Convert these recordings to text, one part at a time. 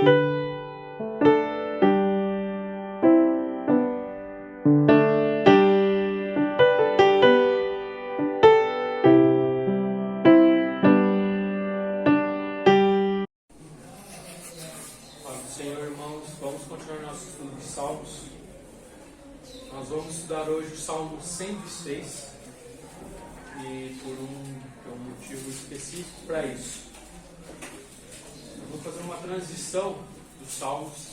Senhor, irmãos, vamos continuar nosso estudo de Salmos. Nós vamos estudar hoje o Salmo 106 e por um motivo específico para isso. Eu vou fazer uma transição dos Salmos,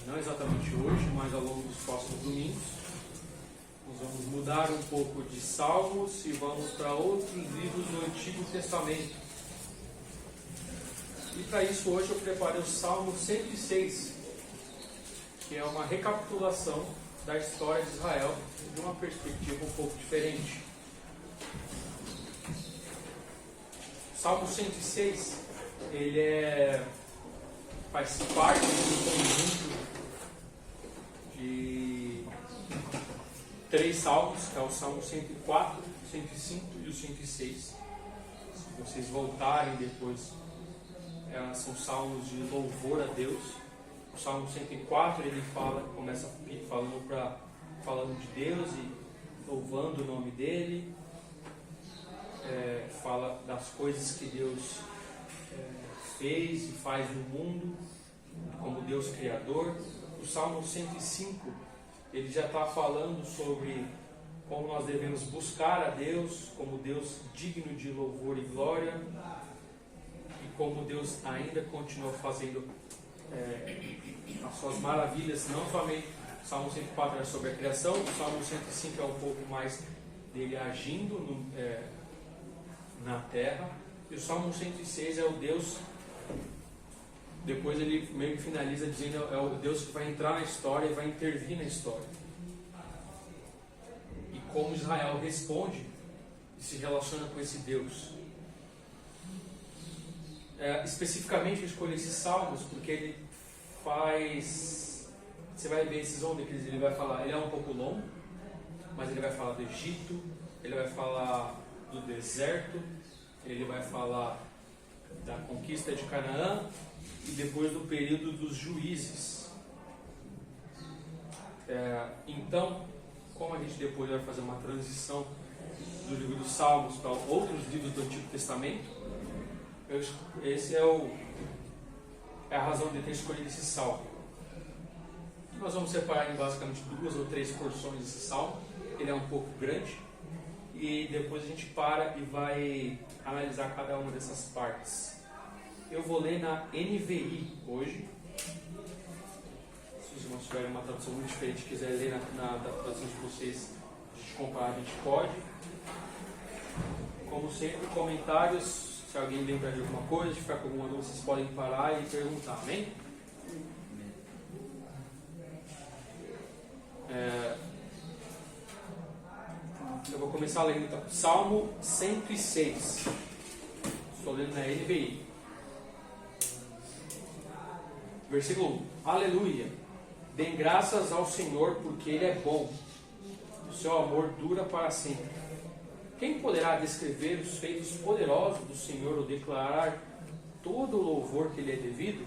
não exatamente hoje, mas ao longo dos próximos domingos. Nós vamos mudar um pouco de Salmos e vamos para outros livros do Antigo Testamento. E para isso hoje eu preparei o Salmo 106, que é uma recapitulação da história de Israel de uma perspectiva um pouco diferente. O Salmo 106, ele faz parte de um conjunto de 3 salmos, que é o Salmo 104, 105 e o 106. Se vocês voltarem depois, são salmos de louvor a Deus. O Salmo 104 ele começa falando de Deus e louvando o nome dele. Fala das coisas que Deus fez e faz no mundo, como Deus Criador. O Salmo 105 ele já está falando sobre como nós devemos buscar a Deus, como Deus digno de louvor e glória, como Deus ainda continua fazendo as suas maravilhas. Não somente o Salmo 104 é sobre a criação, o Salmo 105 é um pouco mais dele agindo na terra, e o Salmo 106 é o Deus, depois ele meio que finaliza dizendo é o Deus que vai entrar na história e vai intervir na história, e como Israel responde e se relaciona com esse Deus. Especificamente eu escolhi esses salmos porque ele faz, você vai ver esses onde ele vai falar, ele é um pouco longo, mas ele vai falar do Egito, ele vai falar do deserto, ele vai falar da conquista de Canaã e depois do período dos juízes. Então, como a gente depois vai fazer uma transição do livro dos Salmos para outros livros do Antigo Testamento, esse é a razão de ter escolhido esse salmo. Nós vamos separar em basicamente 2 ou 3 porções desse salmo. Ele é um pouco grande e depois a gente para e vai analisar cada uma dessas partes. Eu vou ler na NVI hoje. Se os irmãos tiverem uma tradução muito diferente e quiserem ler na tradução de vocês, a gente comparar, a gente pode. Como sempre, comentários. Se alguém lembrar de alguma coisa, se ficar com alguma dúvida, vocês podem parar e perguntar, amém? Eu vou começar lendo então. Salmo 106. Estou lendo na NVI. Versículo 1. Aleluia! Dêem graças ao Senhor, porque Ele é bom. O seu amor dura para sempre. Quem poderá descrever os feitos poderosos do Senhor ou declarar todo o louvor que lhe é devido?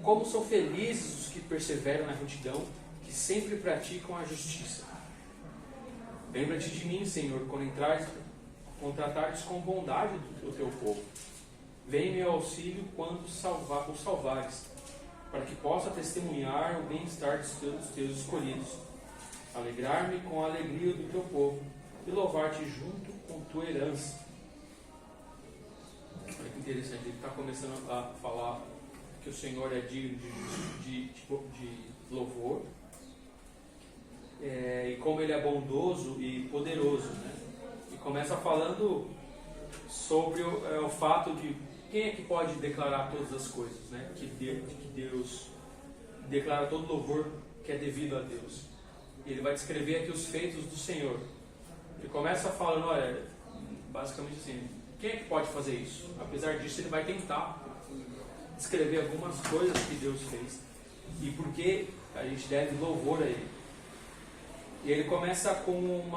Como são felizes os que perseveram na retidão, que sempre praticam a justiça. Lembra-te de mim, Senhor, quando tratares com bondade do teu povo. Vem-me ao auxílio quando os salvares, para que possa testemunhar o bem-estar dos teus escolhidos. Alegrar-me com a alegria do teu povo e louvar-te junto com tua herança. Olha que interessante, ele está começando a falar que o Senhor é digno de louvor, e como Ele é bondoso e poderoso, né? E começa falando sobre o fato de quem é que pode declarar todas as coisas, né? Que Deus declara todo louvor que é devido a Deus. Ele vai descrever aqui os feitos do Senhor. Ele começa falando, olha, basicamente assim, quem é que pode fazer isso? Apesar disso, ele vai tentar descrever algumas coisas que Deus fez e por que a gente deve louvor a Ele. E ele começa com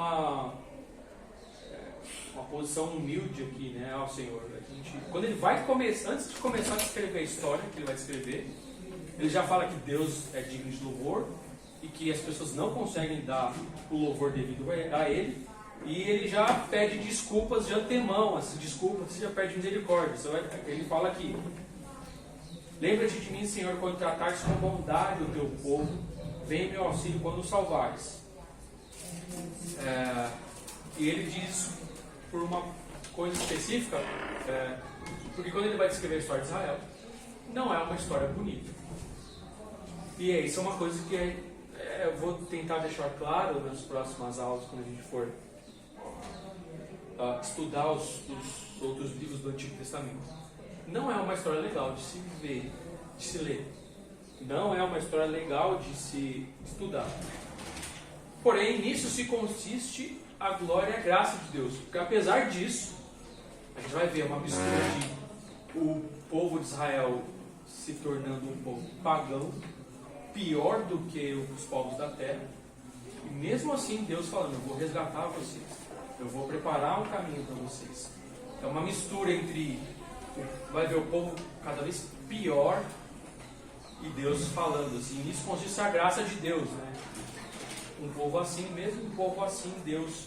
uma posição humilde aqui, né, ao Senhor. Quando ele vai começar, antes de começar a escrever a história que ele vai escrever, ele já fala que Deus é digno de louvor e que as pessoas não conseguem dar o louvor devido a ele. E ele já pede desculpas de antemão, assim, desculpas, você já pede misericórdia. Ele fala aqui: lembra-te de mim, Senhor, quando tratares com bondade o teu povo, vem meu auxílio quando o salvares. E ele diz por uma coisa específica, porque quando ele vai descrever a história de Israel, não é uma história bonita. E isso é uma coisa que eu vou tentar deixar claro nas próximas aulas, quando a gente for estudar os outros livros do Antigo Testamento. Não é uma história legal de se ver, de se ler. Não é uma história legal de se estudar. Porém, nisso se consiste a glória e a graça de Deus. Porque apesar disso, a gente vai ver uma mistura de o povo de Israel se tornando um povo pagão, pior do que os povos da terra. E mesmo assim, Deus falando: eu vou resgatar vocês. Eu vou preparar um caminho para vocês. É uma mistura entre, vai ver o povo cada vez pior e Deus falando assim. Nisso consiste a graça de Deus, né? Um povo assim, mesmo um povo assim, Deus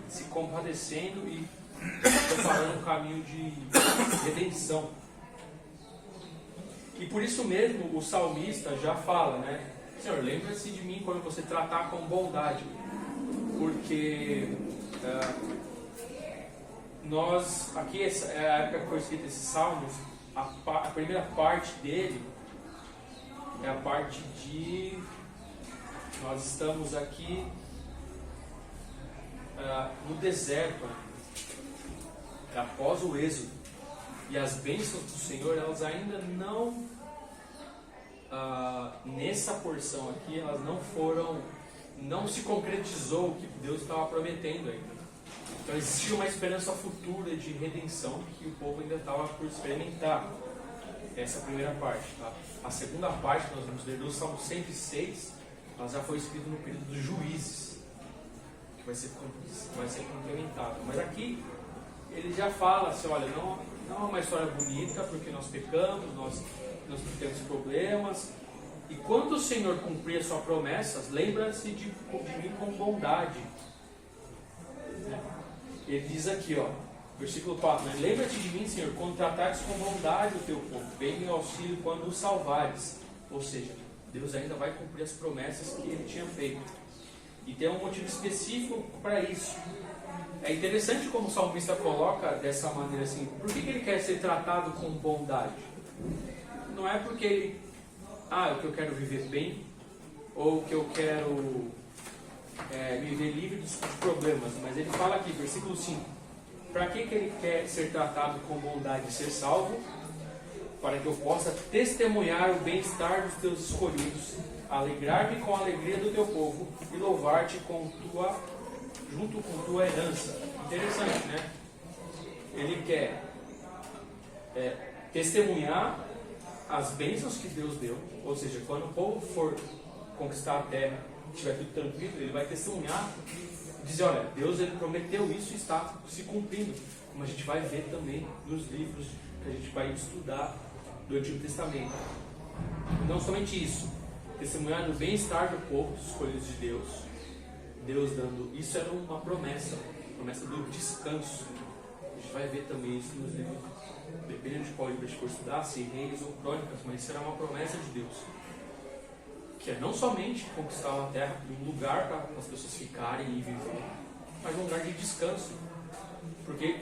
se compadecendo e preparando um caminho de redenção. E por isso mesmo o salmista já fala, né? Senhor, lembra-se de mim quando você tratar com bondade. Porque nós, aqui é a época que foi escrito esses salmos, a primeira parte dele é a parte de... Nós estamos aqui no deserto, né? Após o êxodo. E as bênçãos do Senhor, elas ainda não... nessa porção aqui, elas não foram... Não se concretizou o que Deus estava prometendo ainda. Então existia uma esperança futura de redenção que o povo ainda estava por experimentar. Essa é a primeira parte. Tá? A segunda parte, que nós vamos ler do Salmo 106, ela já foi escrita no período dos juízes, que vai ser complementado. Mas aqui ele já fala assim: olha, não é uma história bonita, porque nós pecamos, nós temos problemas. E quando o Senhor cumprir as suas promessas, lembra-se de mim com bondade. Ele diz aqui, versículo 4, né? Lembra-te de mim, Senhor, quando tratares com bondade o teu povo, vem meu auxílio quando o salvares. Ou seja, Deus ainda vai cumprir as promessas que ele tinha feito. E tem um motivo específico para isso. É interessante como o salmista coloca dessa maneira assim. Por que ele quer ser tratado com bondade? Não é porque ele... o que eu quero viver bem, ou que eu quero me ver livre dos problemas. Mas ele fala aqui, versículo 5, para que ele quer ser tratado com bondade e ser salvo? Para que eu possa testemunhar o bem-estar dos teus escolhidos, alegrar-me com a alegria do teu povo e louvar-te junto com tua herança. Interessante, né? Ele quer testemunhar as bênçãos que Deus deu, ou seja, quando o povo for conquistar a terra, estiver tudo tranquilo, ele vai testemunhar, dizer: olha, Deus ele prometeu isso e está se cumprindo, como a gente vai ver também nos livros que a gente vai estudar do Antigo Testamento. E não somente isso, testemunhar do bem-estar do povo, dos escolhidos de Deus, Deus dando, isso era uma promessa do descanso. A gente vai ver também isso nos livros, dependendo de qual livro a gente for estudar, se Reis ou Crônicas, mas isso era uma promessa de Deus, que é não somente conquistar a terra, um lugar para as pessoas ficarem e viver, mas um lugar de descanso, porque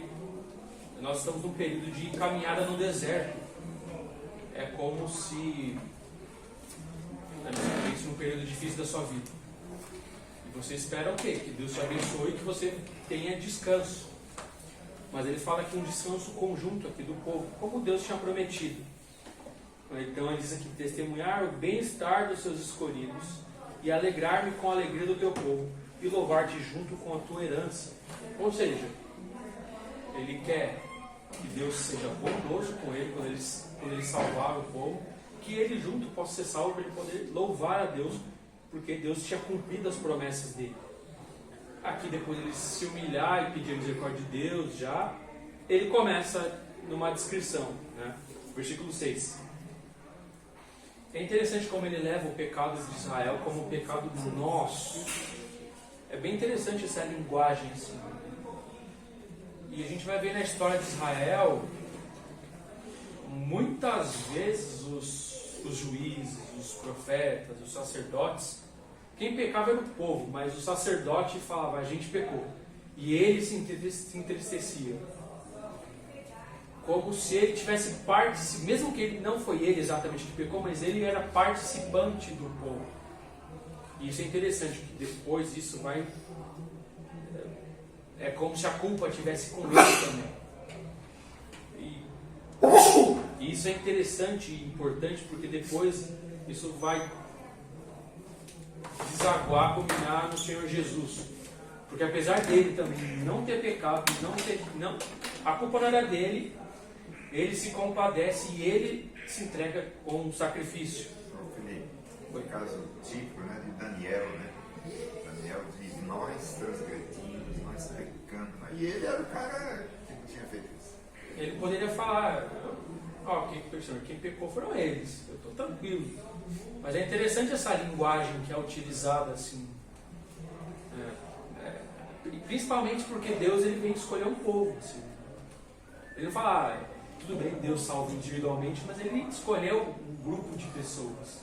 nós estamos num período de caminhada no deserto. É como se isso num período difícil da sua vida, e você espera o quê? Que Deus te abençoe e que você tenha descanso. Mas ele fala aqui um descanso conjunto aqui do povo, como Deus tinha prometido. Então ele diz aqui: testemunhar o bem-estar dos seus escolhidos e alegrar-me com a alegria do teu povo e louvar-te junto com a tua herança. Ou seja, ele quer que Deus seja bondoso com ele quando ele salvar o povo, que ele junto possa ser salvo para ele poder louvar a Deus, porque Deus tinha cumprido as promessas dele. aqui depois ele se humilhar e pedir a misericórdia de Deus já, ele começa numa descrição, né? Versículo 6. É interessante como ele leva o pecado de Israel como um pecado nosso. É bem interessante essa linguagem assim. E a gente vai ver na história de Israel, muitas vezes os juízes, os profetas, os sacerdotes, quem pecava era o povo, mas o sacerdote falava, a gente pecou. E ele se entristecia. Como se ele tivesse mesmo que ele não foi ele exatamente que pecou, mas ele era participante do povo. E isso é interessante, que depois isso vai... É como se a culpa estivesse com ele também. E isso é interessante e importante, porque depois isso vai desaguar, culminar no Senhor Jesus. Porque apesar dele também não ter pecado, a culpa não era dele, ele se compadece e ele se entrega com um sacrifício. Felipe, foi caso típico, né, de Daniel, né? Daniel diz, nós transgredimos, nós pecamos. E ele era o cara que não tinha feito isso. Ele poderia falar, quem pecou foram eles, eu estou tranquilo. Mas é interessante essa linguagem que é utilizada assim. Principalmente porque Deus ele vem escolher um povo. Assim. Ele não fala, tudo bem, Deus salva individualmente, mas ele escolheu um grupo de pessoas.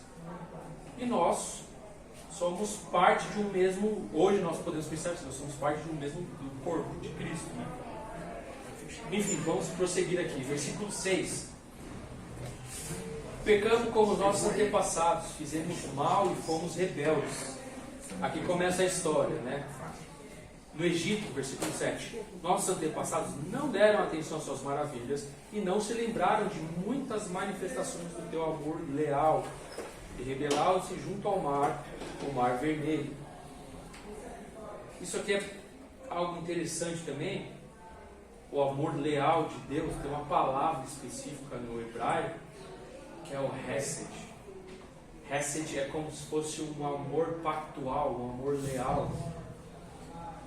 E nós somos parte de um mesmo, hoje nós podemos pensar que nós somos parte de um mesmo do corpo de Cristo. Né? Enfim, vamos prosseguir aqui. Versículo 6. Pecamos como os nossos antepassados, fizemos mal e fomos rebeldes. Aqui começa a história, né? No Egito, versículo 7, nossos antepassados não deram atenção às suas maravilhas e não se lembraram de muitas manifestações do teu amor leal e rebelaram-se junto ao mar, o mar vermelho. Isso aqui é algo interessante também, o amor leal de Deus, tem uma palavra específica no hebraico, que é o Hesed. Hesed é como se fosse um amor pactual, um amor leal.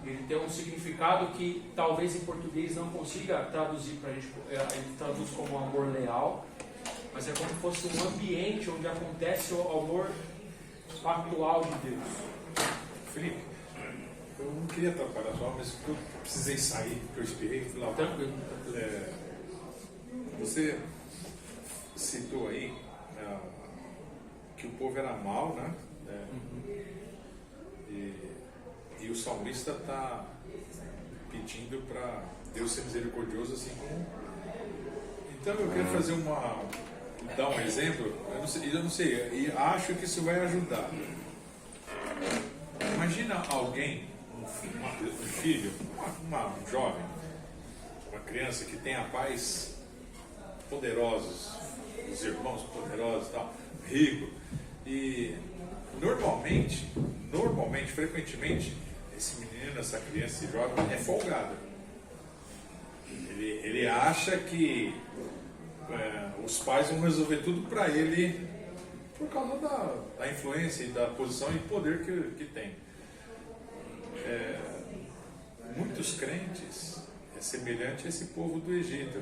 Ele tem um significado que talvez em português não consiga traduzir para a gente. Ele traduz como amor leal, mas é como se fosse um ambiente onde acontece o amor pactual de Deus. Felipe, eu não queria atrapalhar só, mas eu precisei sair, porque eu espirrei e fui lá. Tranquilo. Você citou aí que o povo era mau, né? E o salmista está pedindo para Deus ser misericordioso, assim como. Então eu quero fazer dar um exemplo. Eu não sei, e acho que isso vai ajudar. Imagina alguém, um filho, um jovem, uma criança que tenha pais poderosos, os irmãos poderosos e tal, rico, e normalmente, frequentemente, esse menino, essa criança, esse jovem é folgado. Ele acha que os pais vão resolver tudo para ele por causa da influência e da posição e poder que tem. Muitos crentes é semelhante a esse povo do Egito,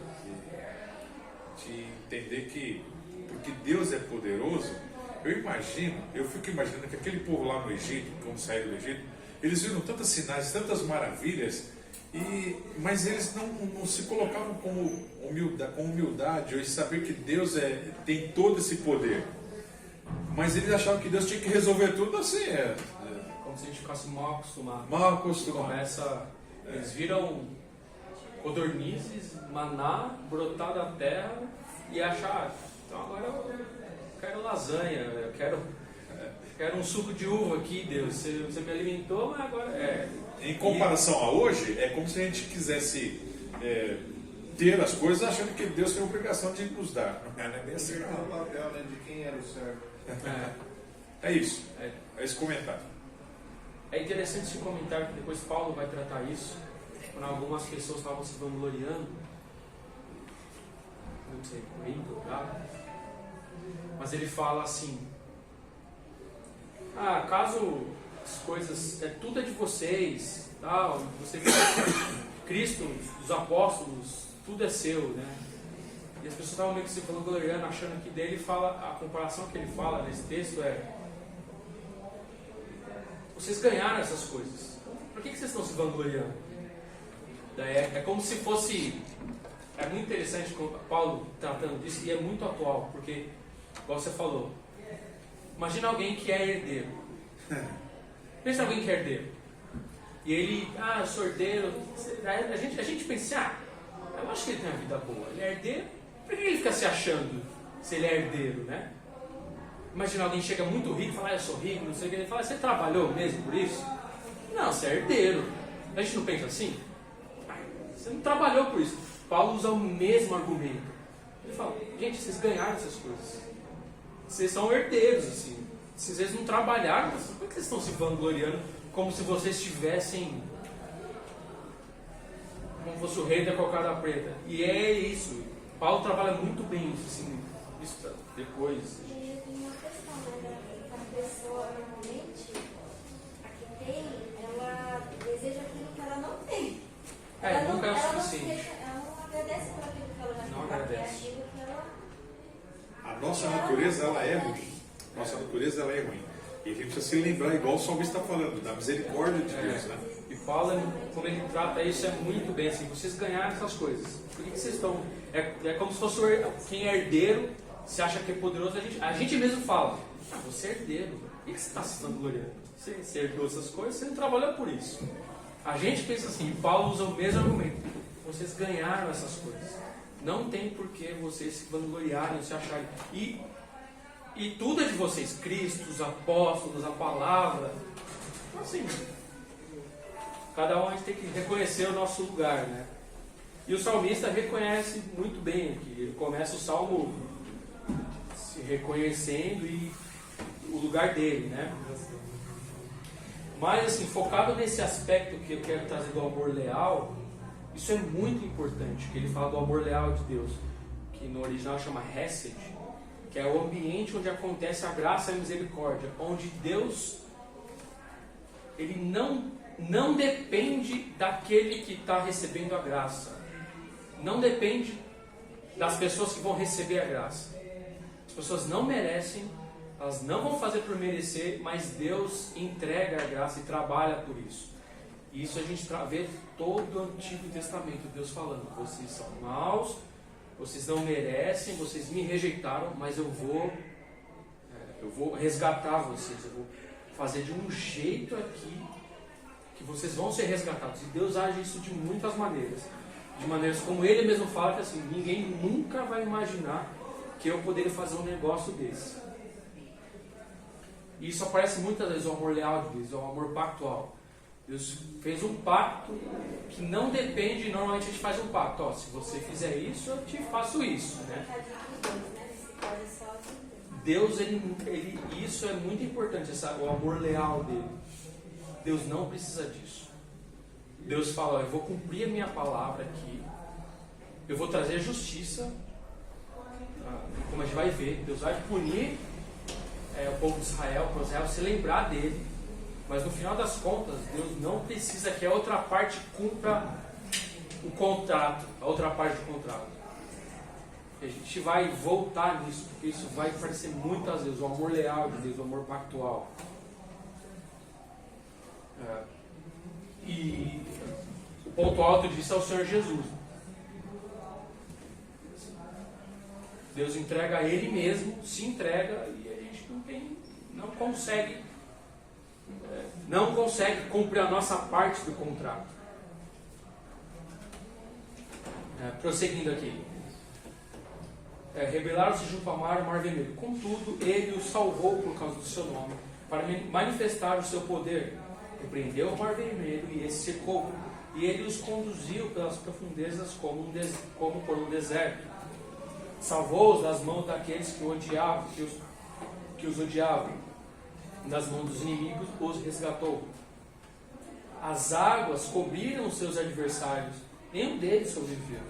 de entender que porque Deus é poderoso, eu fico imaginando que aquele povo lá no Egito, quando saíram do Egito, eles viram tantos sinais, tantas maravilhas, mas eles não se colocavam com humildade, ou saber que Deus tem todo esse poder. Mas eles achavam que Deus tinha que resolver tudo assim. Como se a gente ficasse mal acostumado. Mal acostumado. Eles viram codornizes, maná, brotar da terra e achar, então agora eu quero lasanha, eu quero um suco de uva aqui, Deus. Você me alimentou, mas agora Em comparação a hoje, é como se a gente quisesse ter as coisas achando que Deus tem a obrigação de nos dar. Não é bem assim. O papel, né, de quem era o servo. É isso. É esse comentário. É interessante esse comentário, que depois Paulo vai tratar isso, quando algumas pessoas estavam se vangloriando, não sei, Corinto, tá? Mas ele fala assim, caso as coisas, tudo é de vocês, tal, você Cristo, os apóstolos, tudo é seu, né? E as pessoas estavam meio que se vangloriando, achando que dele fala, a comparação que ele fala nesse texto é: vocês ganharam essas coisas, por que vocês estão se vangloriando? Daí é como se fosse, é muito interessante Paulo tratando disso, e é muito atual, porque, igual você falou, imagina alguém que é herdeiro. Pensa em alguém que é herdeiro. E ele, eu sou herdeiro. A gente pensa, eu acho que ele tem uma vida boa. Ele é herdeiro, por que ele fica se achando se ele é herdeiro, né? Imagina alguém chega muito rico e fala, eu sou rico, não sei o que. Ele fala, você trabalhou mesmo por isso? Não, você é herdeiro. A gente não pensa assim? Você não trabalhou por isso. Paulo usa o mesmo argumento. Ele fala, gente, vocês ganharam essas coisas. Vocês são herdeiros, assim. Se vocês não trabalharam, por que vocês estão se vangloriando como se vocês tivessem, como fosse o rei da cocada preta? E é isso. Paulo trabalha muito bem isso, assim, isso depois. E uma questão, né, da pessoa, normalmente, a que tem, ela deseja aquilo que ela não tem. Ela nunca é o ela suficiente. Ela não agradece por aquilo que ela já tem. Não porque agradece. é aquilo que ela... A nossa natureza, ela é ruim. Nossa natureza, ela é ruim. E a gente precisa se lembrar, igual o salmista está falando, da misericórdia de Deus, né? E Paulo, como ele trata isso, é muito bem assim. Vocês ganharam essas coisas. Por que vocês estão... É como se fosse quem é herdeiro, se acha que é poderoso. A gente mesmo fala, você é herdeiro. Por que você está se vangloriando? Você herdou essas coisas, você não trabalhou por isso. A gente pensa assim, e Paulo usa o mesmo argumento. Vocês ganharam essas coisas. Não tem por que vocês se vangloriarem, se acharem. E tudo é de vocês. Cristo, os apóstolos, a palavra. Então, assim, cada um a gente tem que reconhecer o nosso lugar, né? E o salmista reconhece muito bem aqui. Ele começa o salmo se reconhecendo e o lugar dele, né? Mas, assim, focado nesse aspecto que eu quero trazer do amor leal, isso é muito importante, que ele fala do amor leal de Deus, que no original chama Hesed, que é o ambiente onde acontece a graça e a misericórdia, onde Deus, ele não depende daquele que está recebendo a graça, não depende das pessoas que vão receber a graça. As pessoas não merecem, elas não vão fazer por merecer, mas Deus entrega a graça e trabalha por isso. E isso a gente vê todo o Antigo Testamento, Deus falando, vocês são maus, vocês não merecem, vocês me rejeitaram, mas eu vou resgatar vocês, eu vou fazer de um jeito aqui que vocês vão ser resgatados. E Deus age isso de muitas maneiras. De maneiras como Ele mesmo fala, que assim, ninguém nunca vai imaginar que eu poderia fazer um negócio desse. E isso aparece muitas vezes, o amor leal de Deus, o amor pactual. Deus fez um pacto que não depende, normalmente a gente faz um pacto, se você fizer isso, eu te faço isso, né? Deus, isso é muito importante, o amor leal dele. Deus não precisa disso. Deus fala, eu vou cumprir a minha palavra aqui, eu vou trazer justiça, como a gente vai ver, Deus vai punir o povo de Israel, para Israel se lembrar dele. Mas no final das contas, Deus não precisa que a outra parte cumpra o contrato, a outra parte do contrato. E a gente vai voltar nisso, porque isso vai aparecer muitas vezes, o amor leal de Deus, o amor pactual. E o ponto alto disso é o Senhor Jesus. Deus entrega a Ele mesmo, se entrega, e a gente não consegue cumprir a nossa parte do contrato. Prosseguindo aqui. Rebelaram-se junto ao mar, o mar vermelho. Contudo, Ele os salvou por causa do seu nome, para manifestar o seu poder. Repreendeu o mar vermelho e esse secou. E Ele os conduziu pelas profundezas como por um deserto. Salvou-os das mãos daqueles que os odiavam. Das mãos dos inimigos os resgatou. As águas cobriram os seus adversários, nenhum deles sobreviveu.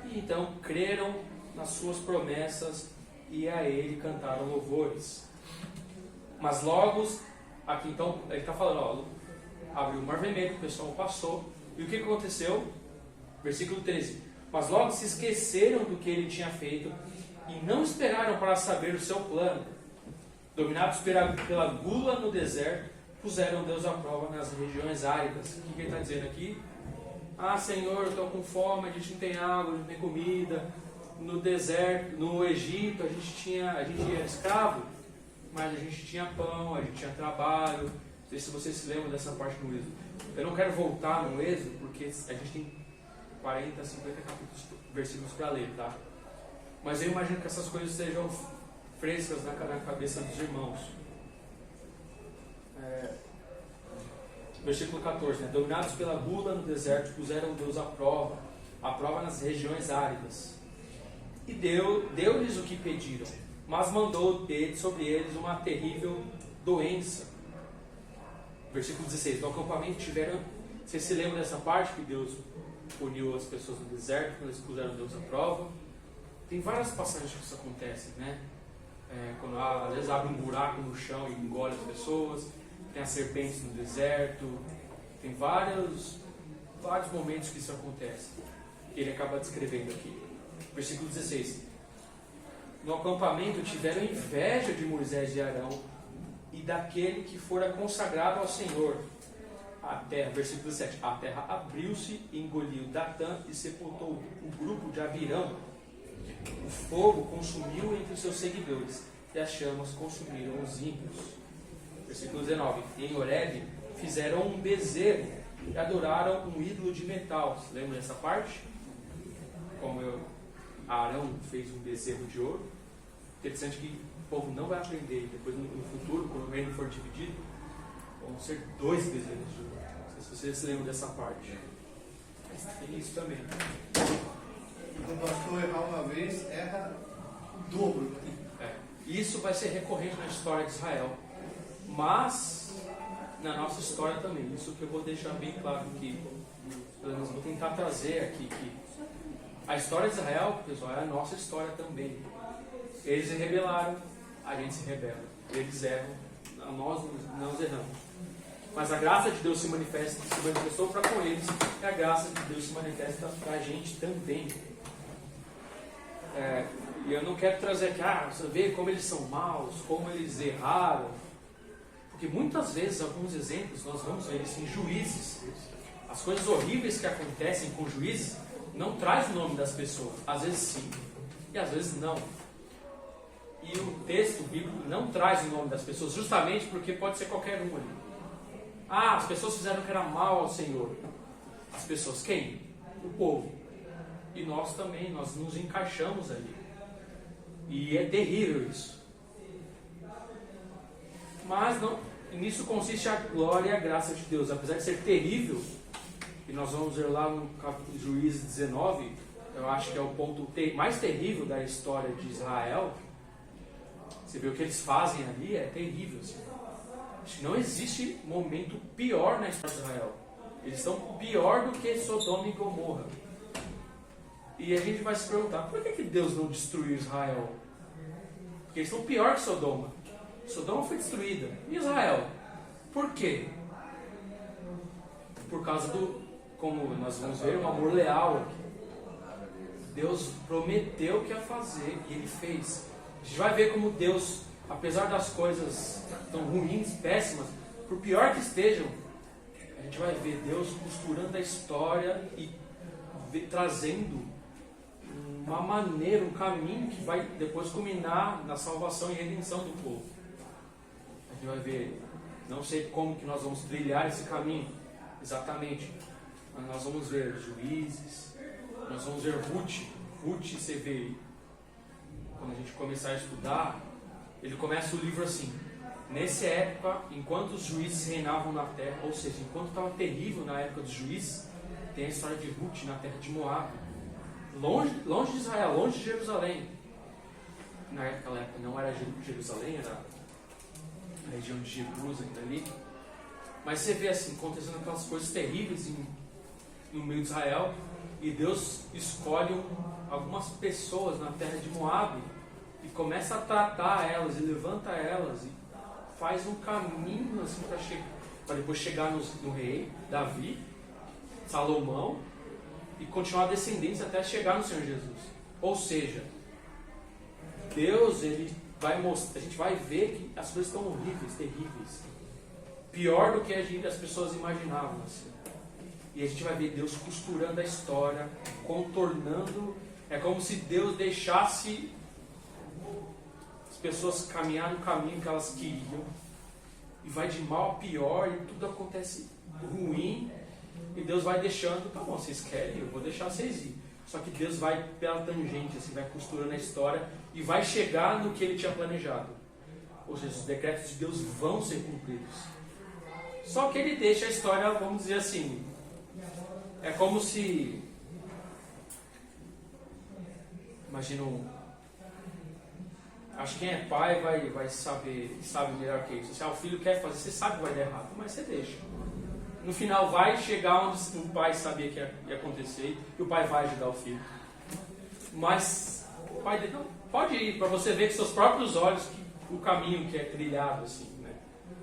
E então creram nas suas promessas e a Ele cantaram louvores. Mas logo aqui então, ele está falando, ó, abriu o mar vermelho, o pessoal passou, e o que aconteceu? Versículo 13. Mas logo se esqueceram do que ele tinha feito e não esperaram para saber o seu plano. Dominados pela gula no deserto, puseram Deus à prova nas regiões áridas. O que ele está dizendo aqui? Ah, Senhor, eu estou com fome, a gente não tem água, não tem comida. No deserto, no Egito, a gente era escravo, mas a gente tinha pão, a gente tinha trabalho. Não sei se vocês se lembram dessa parte no Êxodo. Eu não quero voltar no Êxodo, porque a gente tem 40, 50 capítulos, versículos para ler, tá? Mas eu imagino que essas coisas sejam frescas na cabeça dos irmãos. Versículo 14, né? Dominados pela gula no deserto, puseram Deus à prova nas regiões áridas. E deu-lhes o que pediram, mas mandou sobre eles uma terrível doença. Versículo 16, no acampamento tiveram... Vocês se lembram dessa parte que Deus puniu as pessoas no deserto, quando eles puseram Deus à prova? Tem várias passagens que isso acontece, né? Quando às vezes abre um buraco no chão e engole as pessoas, tem as serpentes no deserto, tem vários momentos que isso acontece, que ele acaba descrevendo aqui. Versículo 16: no acampamento tiveram inveja de Moisés e Arão e daquele que fora consagrado ao Senhor. A terra, versículo 17, a terra abriu-se e engoliu Datã e sepultou o grupo de Abirão. O fogo consumiu entre os seus seguidores e as chamas consumiram os ímpios. Versículo 19, em Horebe fizeram um bezerro e adoraram um ídolo de metal. Você lembra dessa parte? Como Arão fez um bezerro de ouro. Interessante que o povo não vai aprender. Depois no futuro, quando o reino for dividido, vão ser 2 bezerros de ouro. Não sei se vocês se lembram dessa parte. Mas tem isso também. Quando o pastor errar uma vez, erra o dobro. Isso vai ser recorrente na história de Israel. Mas na nossa história também. Isso que eu vou deixar bem claro aqui. Pelo menos vou tentar trazer aqui que a história de Israel, pessoal, é a nossa história também. Eles se rebelaram, a gente se rebela. Eles erram, nós erramos. Mas a graça de Deus se manifestou para com eles, e a graça de Deus se manifesta para a gente também. E eu não quero trazer aqui, você vê como eles são maus, como eles erraram. Porque muitas vezes, alguns exemplos, nós vamos ver isso em Juízes. As coisas horríveis que acontecem com juízes não traz o nome das pessoas. Às vezes sim, e às vezes não. E o texto bíblico não traz o nome das pessoas, justamente porque pode ser qualquer um ali. As pessoas fizeram que era mal ao Senhor. As pessoas, quem? O povo. E nós também, nós nos encaixamos ali. E é terrível isso. Mas não, nisso consiste a glória e a graça de Deus. Apesar de ser terrível, e nós vamos ver lá no capítulo de Juízes 19, eu acho que é o ponto mais terrível da história de Israel. Você vê o que eles fazem ali, é terrível. Assim. Acho que não existe momento pior na história de Israel. Eles estão pior do que Sodoma e Gomorra. E a gente vai se perguntar, por que Deus não destruiu Israel? Porque eles estão pior que Sodoma. Sodoma foi destruída. E Israel? Por quê? Por causa do, como nós vamos ver, um amor leal aqui. Deus prometeu que ia fazer e Ele fez. A gente vai ver como Deus, apesar das coisas tão ruins, péssimas, por pior que estejam, a gente vai ver Deus costurando a história e trazendo uma maneira, um caminho que vai depois culminar na salvação e redenção do povo. A gente vai ver, não sei como que nós vamos trilhar esse caminho exatamente, mas nós vamos ver Juízes, nós vamos ver Ruth você vê, quando a gente começar a estudar, ele começa o livro assim: nessa época, enquanto os juízes reinavam na terra, ou seja, enquanto estava terrível na época dos juízes, tem a história de Ruth na terra de Moabe, longe de Israel, longe de Jerusalém. Naquela época não era Jerusalém, era a região de Jerusalém ali. Mas você vê assim, acontecendo aquelas coisas terríveis no meio de Israel, e Deus escolhe algumas pessoas na terra de Moabe e começa a tratar elas e levanta elas e faz um caminho assim para depois chegar no rei Davi, Salomão, e continuar a descendência até chegar no Senhor Jesus. Ou seja, Deus, ele vai mostrar, a gente vai ver que as coisas estão horríveis, terríveis, pior do que as pessoas imaginavam, assim. E a gente vai ver Deus costurando a história, contornando. É como se Deus deixasse as pessoas caminhar no caminho que elas queriam, e vai de mal a pior, e tudo acontece ruim, e Deus vai deixando, tá bom, vocês querem, eu vou deixar vocês ir. Só que Deus vai pela tangente, assim, vai costurando a história e vai chegar no que Ele tinha planejado. Ou seja, os decretos de Deus vão ser cumpridos. Só que Ele deixa a história, vamos dizer assim, é como se, imagina, acho que quem é pai vai sabe melhor que isso. Se o filho quer fazer, você sabe que vai dar errado, mas você deixa. No final vai chegar onde o pai sabia que ia acontecer e o pai vai ajudar o filho. Mas o pai dele, não, pode ir, para você ver com seus próprios olhos o caminho que é trilhado, assim, né?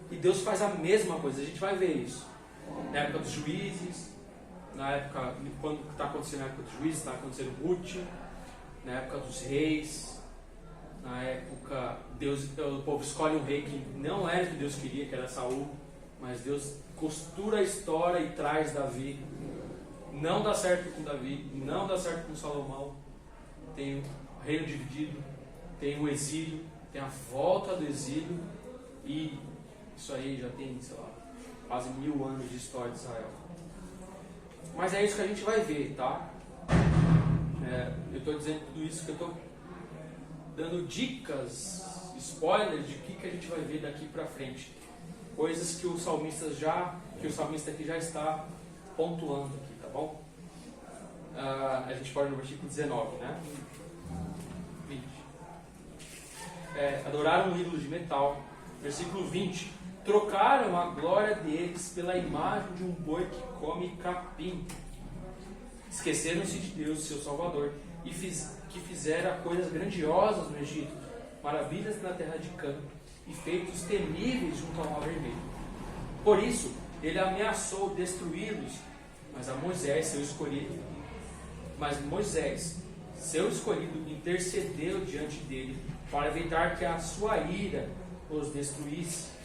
E Deus faz a mesma coisa, a gente vai ver isso. Na época dos juízes, na época, quando está acontecendo na época dos juízes, está acontecendo Ruth, na época dos reis, na época, o povo escolhe um rei que não era o que Deus queria, que era Saul, mas Deus costura a história e traz Davi. Não dá certo com Davi, não dá certo com Salomão. Tem o reino dividido, tem o exílio, tem a volta do exílio, e isso aí já tem, sei lá, quase 1000 anos de história de Israel. Mas é isso que a gente vai ver, tá? Eu estou dizendo tudo isso que eu estou dando dicas, spoilers de que a gente vai ver daqui para frente. Coisas que o salmista aqui já está pontuando aqui, tá bom? A gente pode ir no versículo 19, né? 20. Adoraram um ídolo de metal. Versículo 20. Trocaram a glória deles pela imagem de um boi que come capim. Esqueceram-se de Deus, seu Salvador, e que fizera coisas grandiosas no Egito, maravilhas na terra de Cã, e feitos temíveis junto ao Mar Vermelho. Por isso, ele ameaçou destruí-los, mas Moisés, seu escolhido, intercedeu diante dele, para evitar que a sua ira os destruísse.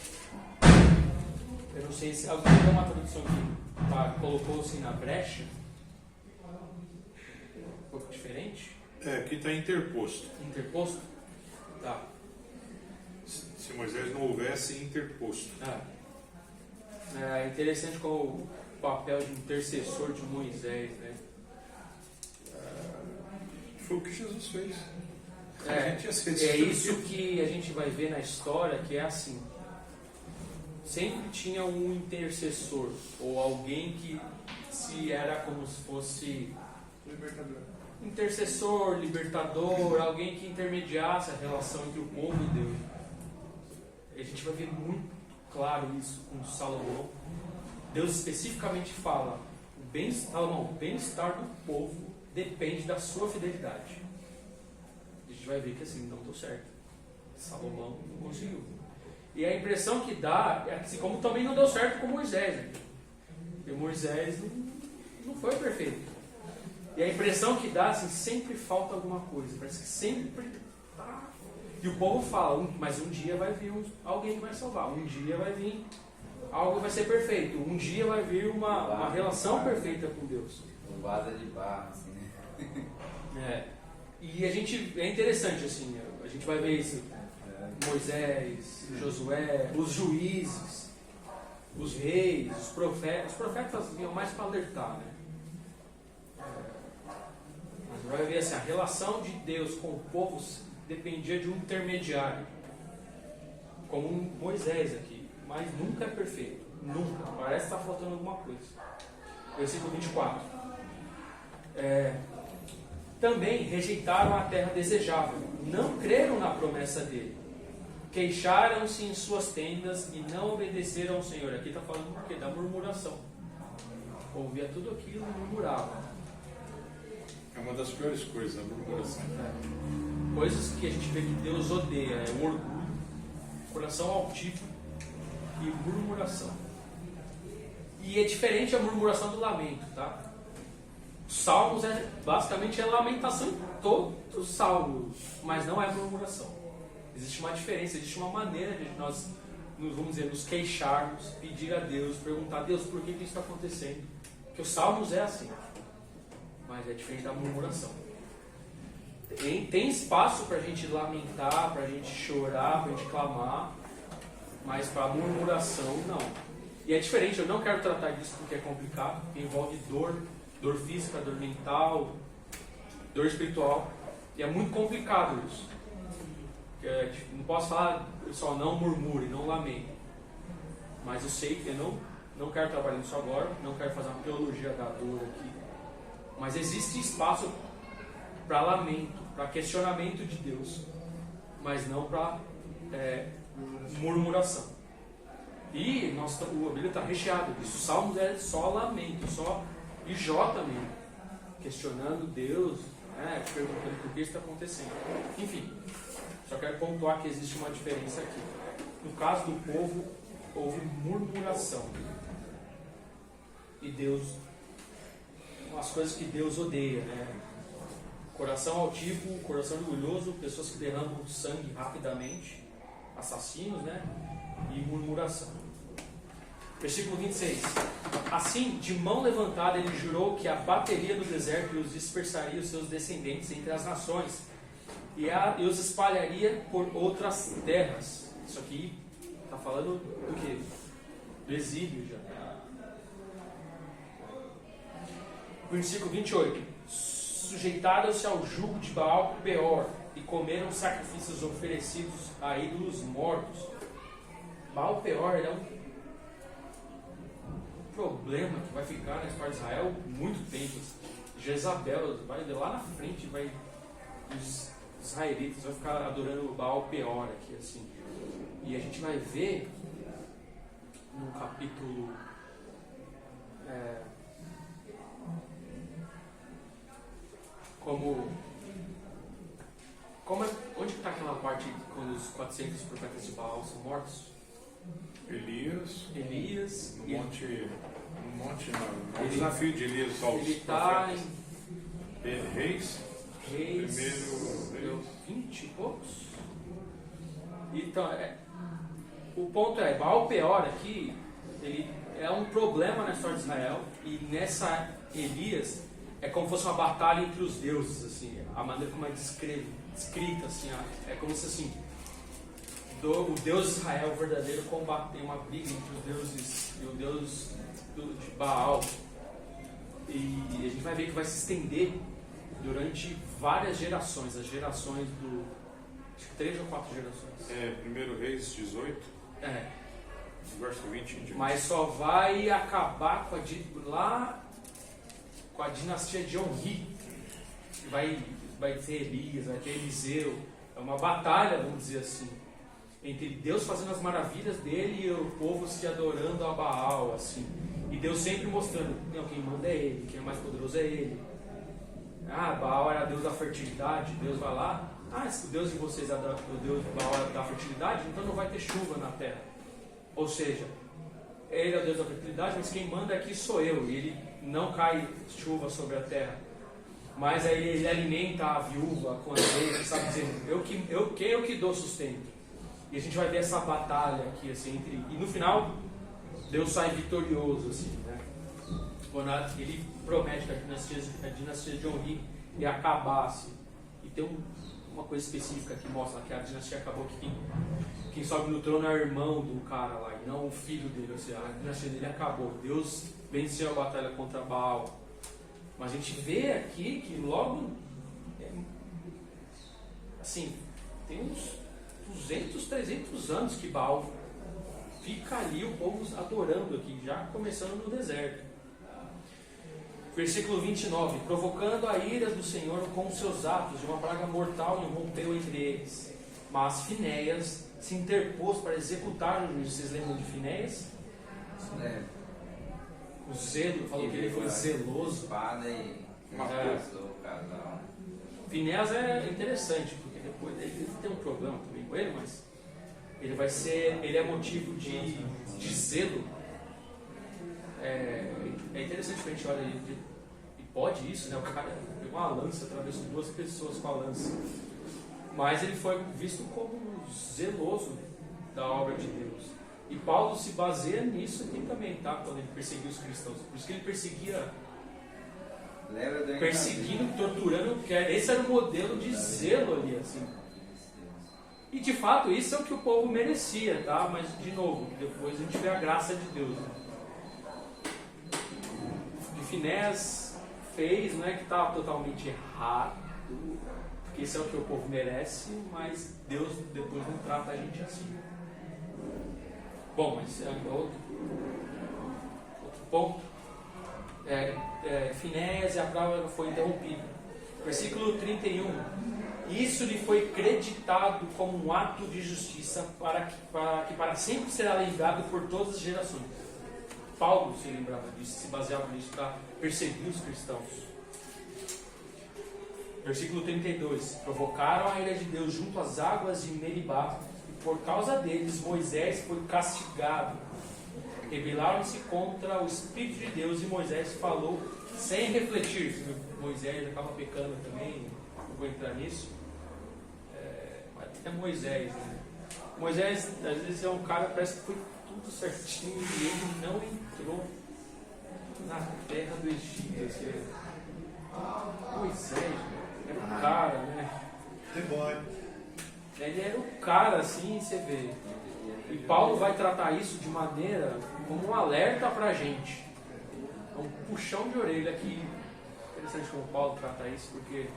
Eu não sei se alguém tem uma tradução que colocou assim na brecha, um pouco diferente. Aqui está interposto. Interposto? Tá. Se Moisés não houvesse interposto. É interessante qual o papel de intercessor de Moisés, né? Foi o que Jesus fez. É isso que a gente vai ver na história, que é assim. Sempre tinha um intercessor, ou alguém que era como se fosse intercessor, libertador, alguém que intermediasse a relação entre o povo e Deus. A gente vai ver muito claro isso com Salomão. Deus especificamente fala: o bem-estar do povo depende da sua fidelidade. A gente vai ver que assim não deu certo. Salomão não conseguiu. E a impressão que dá é assim, como também não deu certo com Moisés, né? Porque Moisés não foi perfeito. E a impressão que dá, assim, sempre falta alguma coisa. Parece que sempre tá. E o povo fala, mas um dia vai vir alguém que vai salvar. Um dia vai vir algo que vai ser perfeito. Um dia vai vir uma relação perfeita com Deus. Um vaso de barro, assim, né? E é interessante, assim, a gente vai ver isso. Moisés, Josué, os juízes, os reis, os profetas. Os profetas vinham mais para alertar, né? Mas vai ver assim, a relação de Deus com o povo dependia de um intermediário, como Moisés aqui, mas nunca é perfeito, nunca, parece que está faltando alguma coisa. Versículo 24. Também rejeitaram a terra desejável, não creram na promessa dele, queixaram-se em suas tendas e não obedeceram ao Senhor. Aqui está falando do quê? Da murmuração. Ouvia tudo aquilo e murmurava. É uma das piores coisas, a murmuração. Coisas que a gente vê que Deus odeia, é o orgulho, coração altivo, e murmuração. E é diferente a murmuração do lamento, tá? Os salmos basicamente é lamentação em todos os salmos, mas não é murmuração. Existe uma diferença, existe uma maneira de nós, vamos dizer, nos queixarmos, pedir a Deus, perguntar a Deus por que isso está acontecendo. Porque os salmos é assim, mas é diferente da murmuração. Tem espaço para a gente lamentar, para a gente chorar, para a gente clamar, mas para murmuração não. E é diferente, eu não quero tratar disso porque é complicado, porque envolve dor física, dor mental, dor espiritual, e é muito complicado isso. Não posso falar, pessoal, não murmure, não lamente, mas eu sei que eu não quero trabalhar nisso agora, não quero fazer uma teologia da dor aqui, mas existe espaço para lamento, para questionamento de Deus, mas não para murmuração. E a Bíblia está recheada disso. Salmos é só lamento, só e Jó também, questionando Deus, perguntando por que isso está acontecendo. Enfim, só quero pontuar que existe uma diferença aqui. No caso do povo, houve murmuração. E Deus, as coisas que Deus odeia, coração altivo, coração orgulhoso, pessoas que derramam sangue rapidamente, assassinos, e murmuração. Versículo 26. Assim, de mão levantada, ele jurou que abateria no deserto e os dispersaria os seus descendentes entre as nações e os espalharia por outras terras. Isso aqui está falando do quê? Do exílio já. Versículo 28. Sujeitaram-se ao jugo de Baal Peor e comeram sacrifícios oferecidos a ídolos mortos. Baal Peor é um problema que vai ficar na história de Israel muito tempo. Jezabel vai lá na frente, os israelitas vão ficar adorando o Baal Peor aqui, assim. E a gente vai ver no capítulo onde está aquela parte quando os 400 profetas de Baal são mortos? Elias e o desafio de Elias aos ele está profetas. Reis, primeiro 20 e poucos. Então, o ponto é, Baal Peor aqui, ele é um problema na história de Israel, e nessa Elias é como se fosse uma batalha entre os deuses, assim, a maneira como é descrita, assim, é como se assim, o Deus de Israel verdadeiro tem uma briga entre os deuses e o Deus de Baal, e a gente vai ver que vai se estender durante várias gerações, as gerações acho que 3 ou 4 gerações. 1 Reis 18, verso 20 em diante. Mas só vai acabar com a dinastia de Onri. Vai ter Elias, vai ter Eliseu. É uma batalha, vamos dizer assim, entre Deus fazendo as maravilhas dele e o povo se adorando a Baal, assim. E Deus sempre mostrando, não, quem manda é ele, quem é mais poderoso é ele. Baal era Deus da fertilidade, Deus vai lá, se o Deus de vocês é o Deus Baal da fertilidade, então não vai ter chuva na terra. Ou seja, ele é o Deus da fertilidade, mas quem manda aqui sou eu, e ele não cai chuva sobre a terra. Mas aí ele alimenta a viúva com azeite, sabe, dizendo, quem eu que dou sustento. E a gente vai ver essa batalha aqui, assim, e no final, Deus sai vitorioso, assim, quando ele promete que a dinastia de Onri ia acabar, assim. E tem uma coisa específica que mostra que a dinastia acabou, que quem sobe no trono é o irmão do cara lá, e não o filho dele, ou seja, a dinastia dele acabou. Deus venceu a batalha contra Baal. Mas a gente vê aqui que logo, assim, tem uns 200, 300 anos que Baal fica ali, o povo adorando aqui, já começando no deserto. Versículo 29. Provocando a ira do Senhor com os seus atos, de uma praga mortal irrompeu entre eles. Mas Finéias se interpôs para executar o juízo. Vocês lembram de Finéias? O zelo, falou que ele foi zeloso. Espada e matou o casal. Finéias é interessante, porque depois ele tem um problema também com ele, mas ele é motivo de zelo. É interessante que a gente olha e pode isso, né? O cara pegou uma lança, atravessou 2 pessoas com a lança. Mas ele foi visto como zeloso da obra de Deus. E Paulo se baseia nisso aqui também, tá? Quando ele perseguiu os cristãos. Por isso que ele perseguindo, torturando, porque esse era o modelo de zelo ali, assim. E de fato, isso é o que o povo merecia, tá? Mas, de novo, depois a gente vê a graça de Deus. Né? O que Finéas fez não é que estava totalmente errado, porque isso é o que o povo merece, mas Deus depois não trata a gente assim. Bom, mas é outro ponto. Finéas e a prova foi interrompida. Versículo 31. Isso lhe foi creditado como um ato de justiça que para sempre será lembrado por todas as gerações. Paulo se lembrava disso, se baseava nisso para perseguir os cristãos. Versículo 32. Provocaram a ira de Deus junto às águas de Meribá, e por causa deles Moisés foi castigado. Rebelaram-se contra o Espírito de Deus e Moisés falou sem refletir. Moisés acaba pecando também, não vou entrar nisso. Mas é Moisés, né? Moisés, às vezes, é um cara que parece que foi tudo certinho e ele não entrou na terra do Egito. Assim. Moisés, era o cara, né? Ele era o cara, assim, você vê. E Paulo vai tratar isso de maneira como um alerta pra gente. É um puxão de orelha aqui. Interessante como Paulo trata isso, porque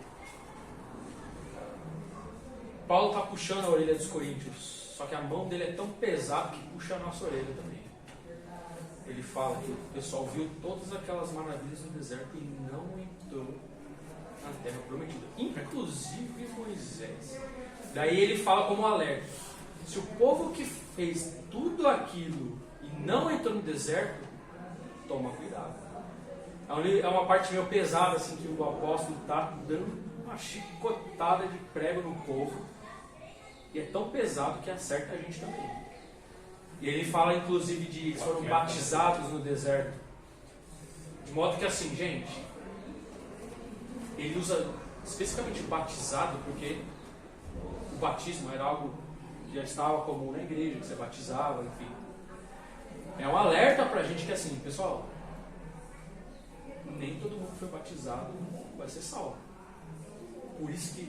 Paulo está puxando a orelha dos coríntios, só que a mão dele é tão pesada que puxa a nossa orelha também. Ele fala que o pessoal viu todas aquelas maravilhas no deserto e não entrou na terra prometida, inclusive Moisés. Daí ele fala como alerta: se o povo que fez tudo aquilo e não entrou no deserto, toma cuidado. É uma parte meio pesada assim, que o apóstolo está dando uma chicotada de prego no povo, e é tão pesado que acerta a gente também. E ele fala inclusive de que foram batizados no deserto, de modo que assim, gente, ele usa especificamente batizado porque o batismo era algo que já estava comum na igreja, que você batizava, enfim. É um alerta pra gente que assim, pessoal, nem todo mundo que foi batizado vai ser salvo. Por isso que,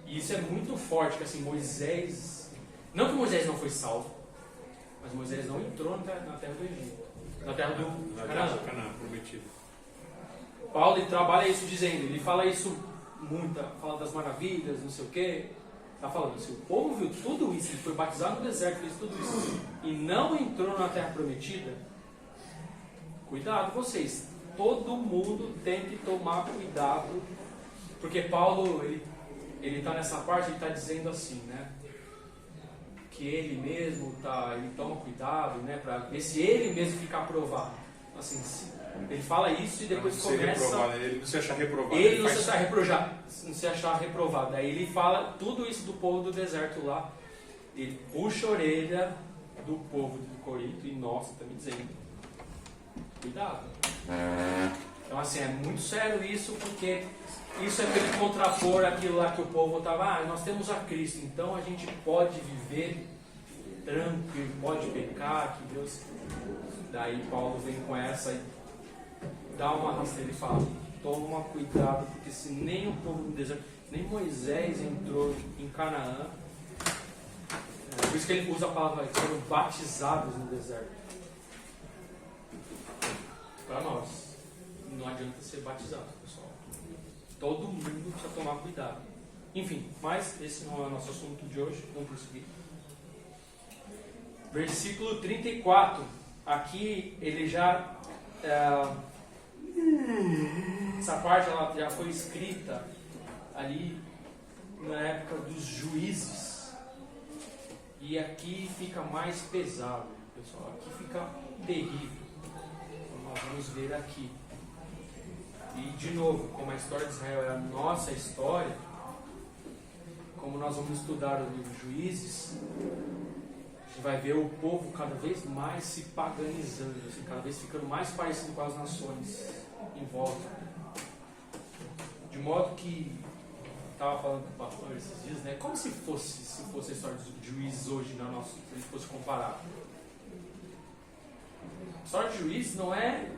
e isso é muito forte, que assim, Moisés, não que Moisés não foi salvo, mas Moisés não entrou na terra do Egito, na terra do Canaã prometido. Paulo ele trabalha isso dizendo, ele fala isso muito, fala das maravilhas, não sei o que, está falando, se o povo viu tudo isso, ele foi batizado no deserto, fez tudo isso, e não entrou na terra prometida, cuidado vocês, todo mundo tem que tomar cuidado, porque Paulo, ele está nessa parte, ele está dizendo assim, né, que ele mesmo ele toma cuidado, né, para ver se ele mesmo ficar aprovado. Assim, ele fala isso e depois começa... Ele não se achar reprovado. Ele não se achar reprovado. Aí ele fala tudo isso do povo do deserto lá. Ele puxa a orelha do povo de Corinto e nós também dizendo, cuidado. Então assim, é muito sério isso, porque isso é para ele contrapor aquilo lá que o povo estava, nós temos a Cristo, então a gente pode viver tranquilo, pode pecar, que Deus... Daí Paulo vem com essa e dá uma rasteira e fala, toma cuidado, porque se nem o povo no deserto, nem Moisés entrou em Canaã, por isso que ele usa a palavra, que foram batizados no deserto. Para nós, não adianta ser batizado, pessoal. Todo mundo precisa tomar cuidado. Enfim, mas esse não é o nosso assunto de hoje, vamos prosseguir. Versículo 34. Aqui ele já... essa parte ela já foi escrita ali na época dos juízes. E aqui fica mais pesado, pessoal. Aqui fica terrível. Nós vamos ver aqui. E de novo, como a história de Israel é a nossa história, como nós vamos estudar o livro Juízes, gente vai ver o povo cada vez mais se paganizando, assim, cada vez ficando mais parecido com as nações em volta. De modo que, estava falando com o pastor esses dias, né? Como se fosse a história dos juízes hoje, se a gente fosse comparar. A história de juízes não é,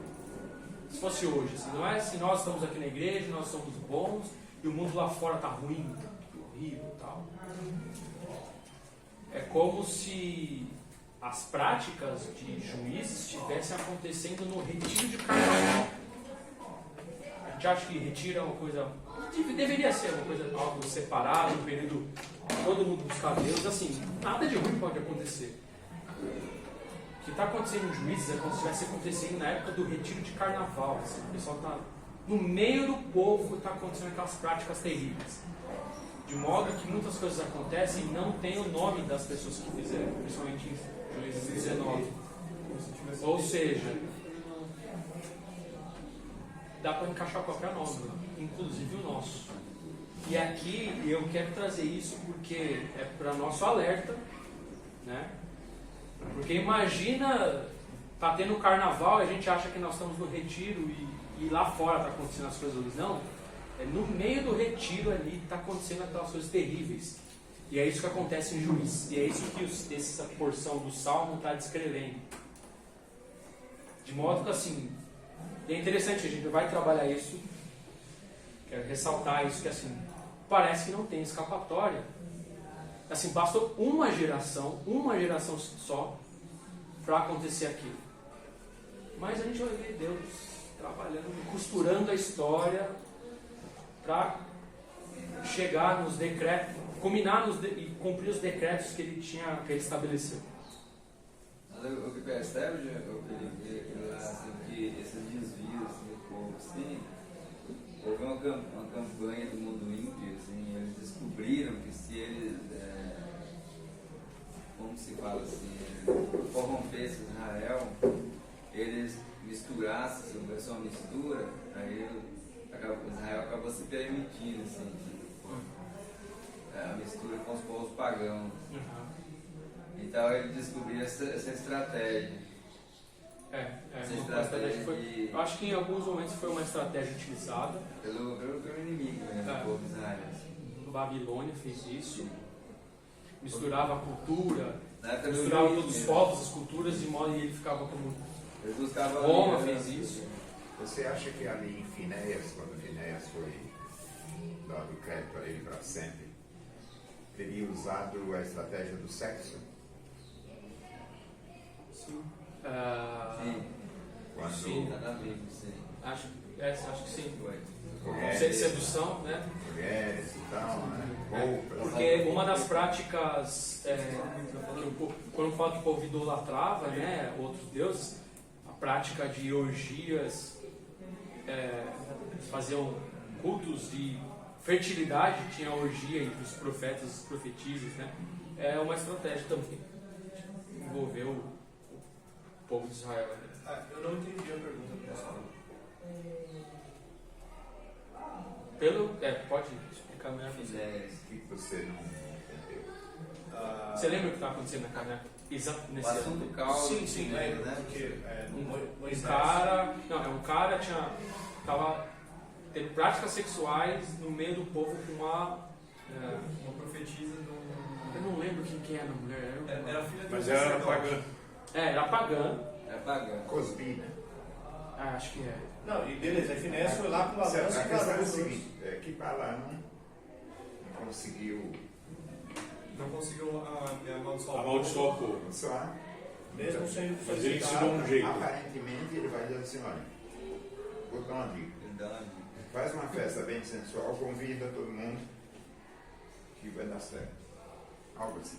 se fosse hoje, assim, não é assim, nós estamos aqui na igreja, nós somos bons, e o mundo lá fora está ruim, horrível e tal. É como se as práticas de juízes estivessem acontecendo no retiro de carnaval. A gente acha que retiro é uma coisa, deveria ser uma coisa, algo separado, um período todo mundo buscar Deus, assim, nada de ruim pode acontecer. O que está acontecendo em juízes é como se estivesse acontecendo na época do retiro de carnaval, assim, o pessoal está no meio do povo e está acontecendo aquelas práticas terríveis. De modo que muitas coisas acontecem e não tem o nome das pessoas que fizeram, principalmente em Juízes 19. Ou seja, dá para encaixar qualquer nome, inclusive o nosso. E aqui eu quero trazer isso porque é para nosso alerta, né? Porque imagina, tá tendo carnaval e a gente acha que nós estamos no retiro e lá fora está acontecendo as coisas. Não, é no meio do retiro ali está acontecendo aquelas coisas terríveis. E é isso que acontece em Juízes. E é isso que essa porção do Salmo está descrevendo. De modo que assim, é interessante, a gente vai trabalhar isso, quero ressaltar isso, que assim, parece que não tem escapatória. Assim, bastou uma geração só para acontecer aquilo. Mas a gente vai ver Deus trabalhando, costurando a história para chegar nos decretos, culminar e cumprir os decretos que ele estabeleceu. O que percebe, assim, que esses desvios assim, do povo, assim, houve uma campanha do mundo ímpio, assim, eles descobriram que se eles, como se fala assim, corrompessem Israel, eles misturassem, se houvesse uma mistura, aí Israel acabou se permitindo, assim, a mistura com os povos pagãos. Então ele descobriu essa estratégia. Uma estratégia que foi, eu acho que em alguns momentos foi uma estratégia utilizada pelo inimigo, né, do povo de Israel. A Babilônia fez isso, misturava a cultura, misturava todos os povos, as culturas, de modo que ele ficava como. Roma fez isso. Você acha que ali em Finéias, quando Finéias foi dado crédito a ele para sempre, teria usado a estratégia do sexo? Sim. Quando Sim. Sim. Acho que sim. mulheres, Sedução, né? mulheres e tal, né? Roupas. Porque uma das práticas, quando fala que o povo idolatrava, né, outros deuses, a prática de orgias, faziam cultos de fertilidade, tinha orgia entre os profetas e os profetisas, né? É uma estratégia também de envolver o povo de Israel. Eu não entendi a pergunta, pessoal. Pode explicar melhor. O que você não entendeu? Você lembra o que está acontecendo na Canaã? Exato nesse O assunto do caos, sim, né? Porque um cara estava tendo práticas sexuais no meio do povo com uma profetisa do. eu não lembro quem era a mulher. Era filha do Mas era pagã. Era pagã. Era pagã. Cosbi, né? Acho que é. Não, e beleza, aí Finés foi lá com a lança A e questão é parou o os outros. seguinte, que Balaão não conseguiu Não conseguiu amaldiçoar Amaldiçoar o povo. só. Mesmo sendo Mas ele solicitado, ensinou um jeito. Aparentemente ele vai dizer assim, olha, vou dar uma dica. Ele dá uma dica. Faz uma festa bem sensual, convida todo mundo que vai dar certo. Algo assim.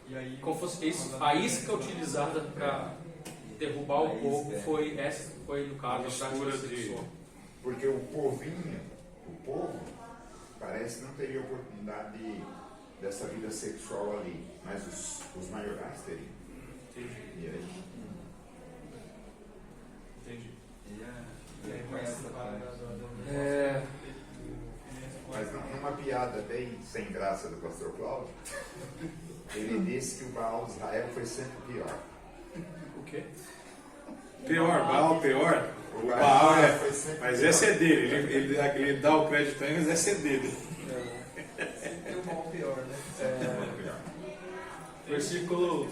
E aí, Como fosse isso, a isca utilizada para derrubar o povo foi no caso a prática sexual. Porque o povo, parece que não teria oportunidade dessa vida sexual ali, mas os maiorais teriam. E aí? Entendi. E aí aí vai conhece se essa separar parte. Mas numa piada bem sem graça do pastor Cláudio, ele disse que o Baal de Israel foi sempre pior. O quê? Pior, Baal pior. O Baal foi sempre mas pior. essa é dele. Ele dá o crédito aí, mas essa é dele. Tem o mal pior, né? Versículo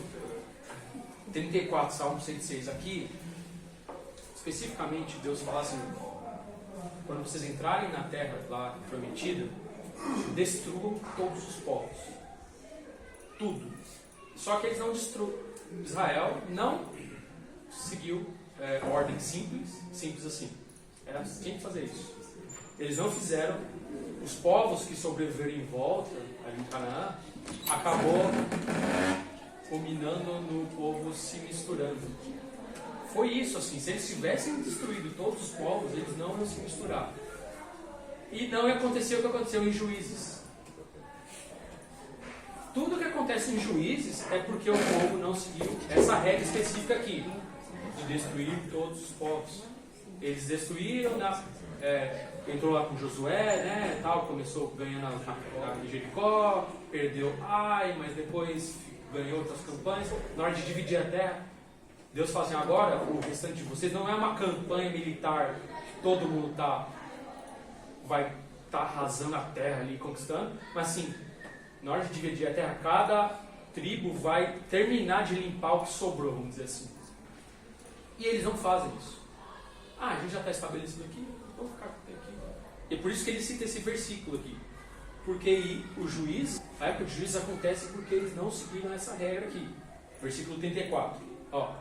34, Salmo 106. Aqui, especificamente, Deus fala assim: quando vocês entrarem na terra lá prometida, destruam todos os povos. Tudo. Só que eles não destruíram. Israel não seguiu ordem simples assim. Tinha que fazer isso. Eles não fizeram. Os povos que sobreviveram em volta, ali em Canaã, acabou culminando no povo se misturando. Foi isso assim. Se eles tivessem destruído todos os povos, eles não iam se misturar. E não ia acontecer o que aconteceu em Juízes. Tudo que acontece em Juízes é porque o povo não seguiu essa regra específica aqui, de destruir todos os povos. Eles destruíram, entrou lá com Josué, né, tal, começou ganhando a Jericó, perdeu Ai, mas depois ganhou outras campanhas. Na hora de dividir a terra, Deus fala assim: agora o restante de vocês não é uma campanha militar que todo mundo vai estar arrasando a terra ali, conquistando, mas assim, na hora de dividir a terra, cada tribo vai terminar de limpar o que sobrou, vamos dizer assim. E eles não fazem isso. A gente já está estabelecido aqui, vamos ficar aqui. E é por isso que ele cita esse versículo aqui. Porque o juiz, a época de juízo acontece porque eles não seguiram essa regra aqui. Versículo 34. Ó.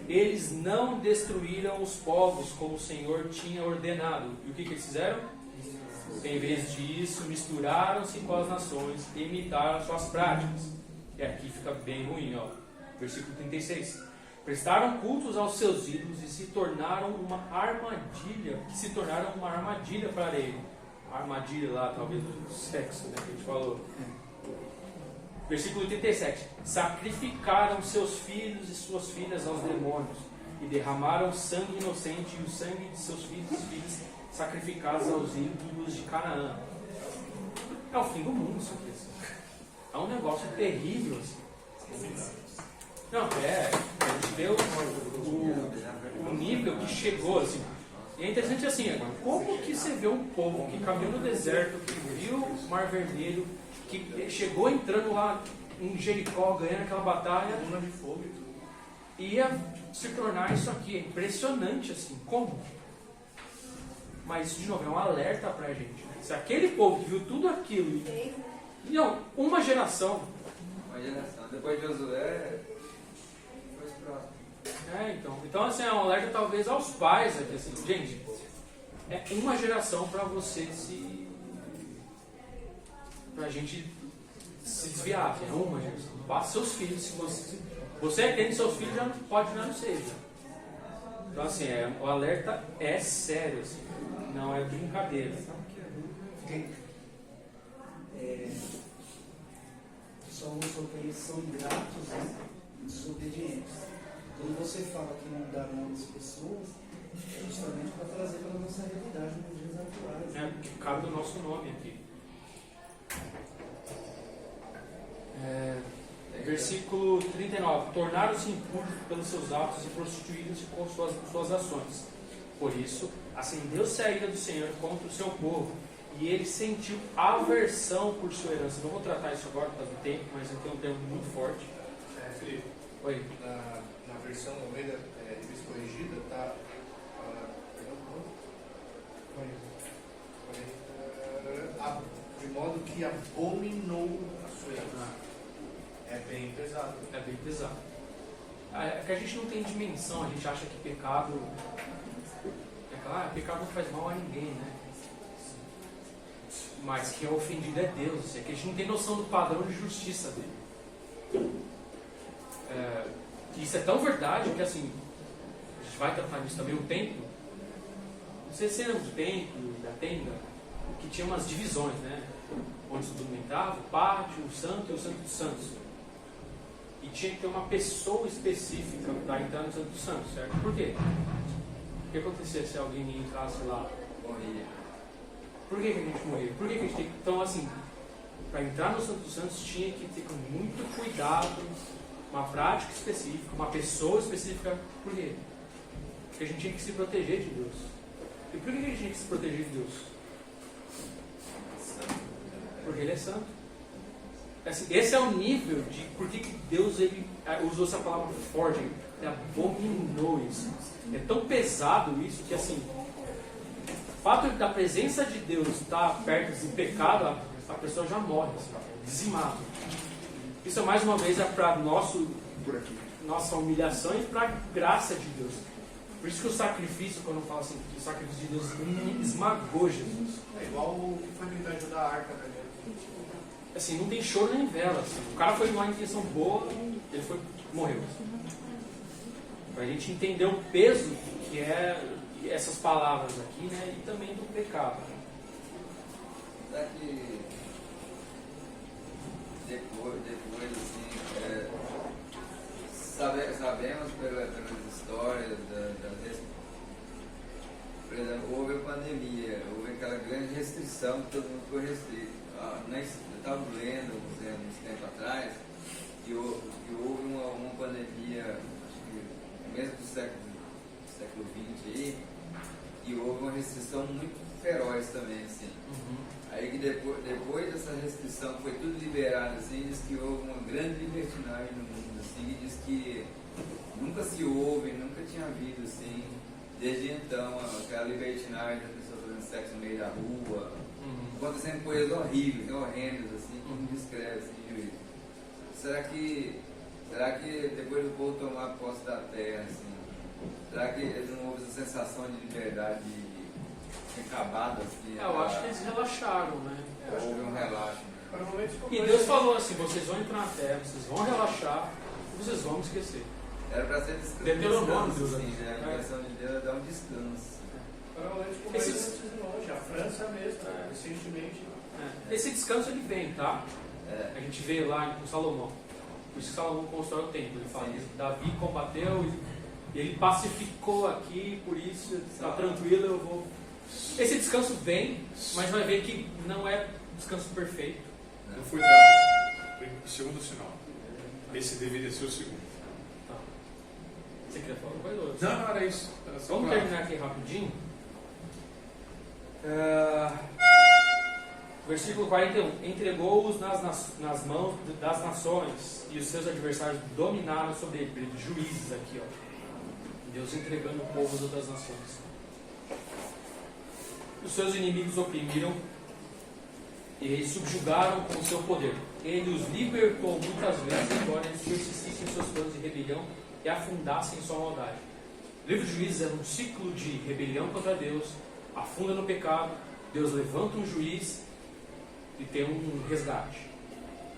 Eles não destruíram os povos como o Senhor tinha ordenado. E o que eles fizeram? Em vez disso, misturaram-se com as nações e imitaram suas práticas. E aqui fica bem ruim, ó. Versículo 36. Prestaram cultos aos seus ídolos e se tornaram uma armadilha. Para ele. A armadilha lá, talvez do sexo, né, que a gente falou. Versículo 37. Sacrificaram seus filhos e suas filhas aos demônios e derramaram sangue inocente e o sangue de seus filhos e filhas sacrificados aos ídolos de Canaã. É o fim do mundo isso aqui. Assim. É um negócio terrível. Assim. Não, a gente vê o nível que chegou. Assim. E é interessante assim, como que você vê um povo que caminhou no deserto, que viu o Mar Vermelho, que chegou entrando lá em Jericó, ganhando aquela batalha, de fogo e tudo. ia se tornar isso aqui. É impressionante assim, como? Mas, de novo, é um alerta pra gente. Né? Se aquele povo que viu tudo aquilo, não, uma geração. Depois de Josué, foi os próximos. Então assim, é um alerta talvez aos pais aqui, assim, gente, é uma geração pra você pra gente se desviar, é uma geração. Passa seus filhos, se você tem seus filhos, já não pode não seja. Então assim, o alerta é sério, assim, não é brincadeira. Só que eles são ingratos e desobedientes. Quando você fala que não dá nome às pessoas, é justamente para trazer para a nossa realidade nos dias atuais. Porque cabe o nosso nome aqui. Versículo 39. Tornaram-se impuros pelos seus atos e prostituíram-se com suas ações. Por isso, acendeu-se a ira do Senhor contra o seu povo, e ele sentiu aversão por sua herança. Não vou tratar isso agora por causa do tempo, mas aqui é um termo muito forte. Felipe, Oi. na versão Almeida revista corrigida, está. De modo que abominou a sua herança. É bem pesado. É bem pesado. É que a gente não tem dimensão, a gente acha que pecado. Pecado não faz mal a ninguém, né? Mas quem é ofendido é Deus. É que a gente não tem noção do padrão de justiça dele. Isso é tão verdade que assim, a gente vai tratar disso também. O templo, não sei se lembra do templo, da tenda, que tinha umas divisões, né? Onde se documentava, o pátio, o santo e o santo dos santos. E tinha que ter uma pessoa específica para entrar no santo dos santos, certo? Por quê? O que acontecia se alguém entrasse lá? Morria. Por que a gente morria? Por que a gente tem que... Então, assim, para entrar no Santo dos Santos tinha que ter com muito cuidado, uma prática específica, uma pessoa específica. Por quê? Porque a gente tinha que se proteger de Deus. E por que a gente tinha que se proteger de Deus? Porque Ele é santo. Assim, esse é o nível de por que Deus ele usou essa palavra forte. Ele abominou isso. É tão pesado isso que, assim, o fato da presença de Deus estar perto de pecado, a pessoa já morre, assim, dizimada. Isso, mais uma vez, é para nossa humilhação e para a graça de Deus. Por isso que o sacrifício, quando eu falo assim, que o sacrifício de Deus esmagou Jesus. É igual o que foi no anjo da arca, né? Assim, não tem choro nem vela. Assim. O cara foi numa intenção boa, ele foi, morreu. Para a gente entender o peso que é essas palavras aqui, né? E também do pecado. Será que depois assim, sabemos pelas histórias por exemplo, houve a pandemia, houve aquela grande restrição, todo mundo ficou restrito. Eu estava lendo uns tempo atrás que houve uma pandemia, acho que mesmo do século XX aí, e houve uma restrição muito feroz também, assim. Aí que depois dessa restrição foi tudo liberado, assim, diz que houve uma grande libertinagem no mundo, assim, e diz que nunca se houve, nunca tinha havido, assim, desde então, aquela libertinagem das pessoas fazendo sexo no meio da rua, acontecendo coisas horríveis, horrendas, assim, como descreve, assim, juiz. Será que depois do povo tomar posse da terra, assim, será que não houve essa sensação de liberdade acabada, assim? Eu acho que eles relaxaram, né? Houve um relaxo. E Deus falou assim, vocês vão entrar na terra, vocês vão relaxar e vocês vão me esquecer. Era para ser descanso, Deuteronômio, Deus, assim, né? A intenção de Deus é dar um descanso. Provavelmente como antes de longe, a França mesmo, recentemente. Esse descanso ele vem, tá? A gente vê lá em Salomão. Por isso que Salomão constrói o templo. Ele fala que Davi combateu e ele pacificou aqui, por isso está tranquilo, eu vou. Esse descanso vem, mas vai ver que não é descanso perfeito. Não foi dado o segundo sinal. Esse deveria ser o segundo. Tá. Você queria falar alguma coisa? Não, era isso. Era só Vamos pra- terminar aqui rapidinho. Versículo 41. Entregou-os nas mãos das nações e os seus adversários dominaram sobre ele. Juízes aqui, ó. Deus entregando o povo das outras nações. Os seus inimigos oprimiram e subjugaram com o seu poder. Ele os libertou muitas vezes, embora eles persistissem em seus planos de rebelião e afundassem em sua maldade. O livro de Juízes é um ciclo de rebelião contra Deus, afunda no pecado, Deus levanta um juiz e tem um resgate.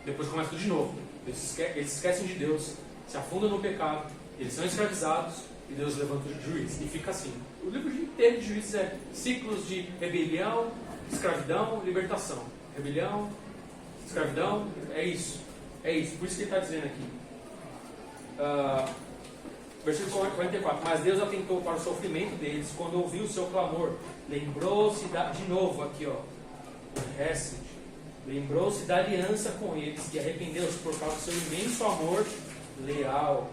Depois começa tudo de novo. Eles esquecem de Deus, se afundam no pecado, eles são escravizados e Deus levanta o juiz. E fica assim. O livro inteiro de Juízes é ciclos de rebelião, escravidão, libertação. Rebelião, escravidão, é isso. É isso. Por isso que ele está dizendo aqui. Versículo 44. Mas Deus atentou para o sofrimento deles quando ouviu o seu clamor. Lembrou-se de novo aqui, ó. O Hesed. Lembrou-se da aliança com eles, que arrependeu-se por causa do seu imenso amor leal.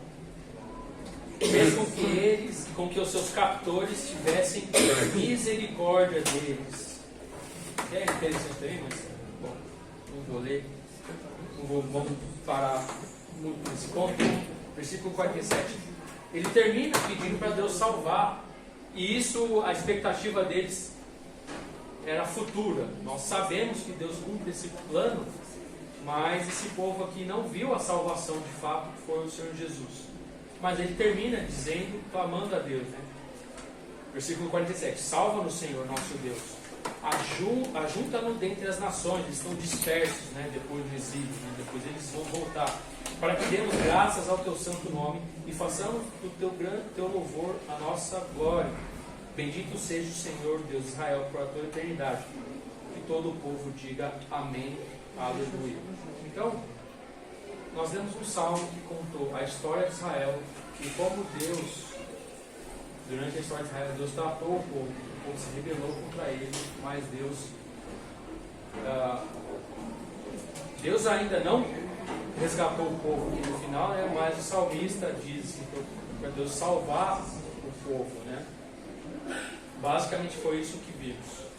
Fez com que os seus captores tivessem misericórdia deles. É interessante aí, mas bom, não vou ler. Vamos parar nesse ponto. Versículo 47. Ele termina pedindo para Deus salvar. E isso, a expectativa deles era futura. Nós sabemos que Deus cumpre esse plano, mas esse povo aqui não viu a salvação de fato, que foi o Senhor Jesus. Mas ele termina dizendo, clamando a Deus, né? Versículo 47. Salva-nos, Senhor, nosso Deus. Ajunta-nos dentre as nações. Eles estão dispersos, né? Depois do exílio, né? Depois eles vão voltar. Para que demos graças ao teu santo nome e façamos do teu louvor a nossa glória. Bendito seja o Senhor, Deus de Israel, por a tua eternidade. Que todo o povo diga amém, aleluia. Então, nós lemos um salmo que contou a história de Israel e como Deus, durante a história de Israel, Deus tratou o povo se rebelou contra ele, mas Deus Deus ainda não resgatou o povo aqui no final, né? Mas o salmista diz para Deus salvar o povo, né? Basicamente foi isso que vimos.